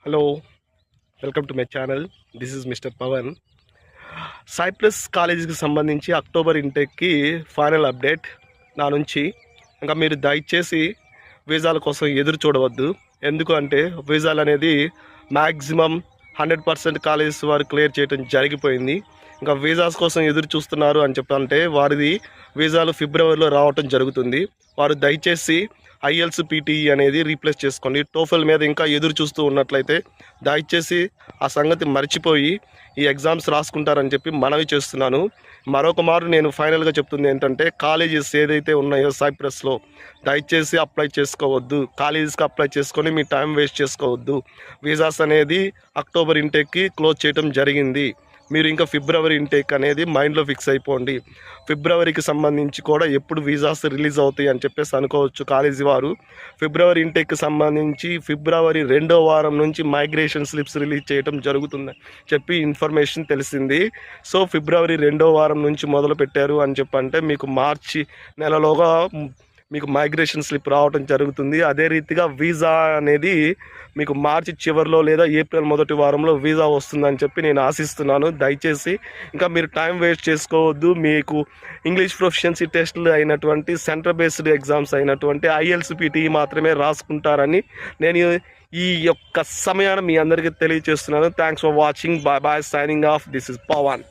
Hello, welcome to my channel. This is mister Pavan. Cyprus కాలేజీకి సంబంధించి October ఇంటేక్కి final update నా నుంచి. ఇంకా మీరు దయచేసి వీసాల కోసం ఎదురు చూడవద్దు. ఎందుకు అంటే వీసాలు అనేది మ్యాక్సిమం 100% కాలేజెస్ వారు క్లియర్ చేయడం జరిగిపోయింది. ఇంకా వీసాస్ కోసం ఎదురు చూస్తున్నారు అని చెప్పాలంటే వారిది వీసాలు ఫిబ్రవరిలో రావటం జరుగుతుంది. వారు దయచేసి ఐఎల్స్ పీటీఈ అనేది రీప్లేస్ చేసుకోండి. టోఫెల్ మీద ఇంకా ఎదురు చూస్తూ ఉన్నట్లయితే దయచేసి ఆ సంగతి మర్చిపోయి ఈ ఎగ్జామ్స్ రాసుకుంటారని చెప్పి మనవి చేస్తున్నాను. మరొక మారు నేను ఫైనల్గా చెప్తుంది ఏంటంటే కాలేజెస్ ఏదైతే ఉన్నాయో సైప్రస్లో దయచేసి అప్లై చేసుకోవద్దు. కాలేజెస్కి అప్లై చేసుకొని మీ టైం వేస్ట్ చేసుకోవద్దు. వీసాస్ అనేది అక్టోబర్ ఇంటేక్కి క్లోజ్ చేయడం జరిగింది. మీరు ఇంకా ఫిబ్రవరి ఇంటేక్ అనేది మైండ్లో ఫిక్స్ అయిపోండి. ఫిబ్రవరికి సంబంధించి కూడా ఎప్పుడు వీసాస్ రిలీజ్ అవుతాయి అని చెప్పేసి అనుకోవచ్చు కాలేజీ వారు. ఫిబ్రవరి ఇంటేక్కి సంబంధించి ఫిబ్రవరి 2వ వారం నుంచి మైగ్రేషన్ స్లిప్స్ రిలీజ్ చేయడం జరుగుతుందని చెప్పి ఇన్ఫర్మేషన్ తెలిసింది. సో ఫిబ్రవరి 2వ వారం నుంచి మొదలు పెట్టారు అని చెప్పంటే మీకు మార్చి నెలలోగా మీకు మైగ్రేషన్ స్లిప్ రావడం జరుగుతుంది. అదే రీతిగా వీసా అనేది మీకు మార్చి చివరిలో లేదా ఏప్రిల్ మొదటి వారంలో వీసా వస్తుందని చెప్పి నేను ఆశిస్తున్నాను. దయచేసి ఇంకా మీరు టైం వేస్ట్ చేసుకోవద్దు. మీకు ఇంగ్లీష్ ప్రొఫిషియన్సీ టెస్టులు అయినటువంటి సెంటర్ బేస్డ్ ఎగ్జామ్స్ అయినటువంటి ఐఎల్సిపిటి మాత్రమే రాసుకుంటారని నేను ఈ యొక్క సమయాన్ని మీ అందరికీ తెలియజేస్తున్నాను. Thanks for watching. Bye bye, signing off. This is Pawan.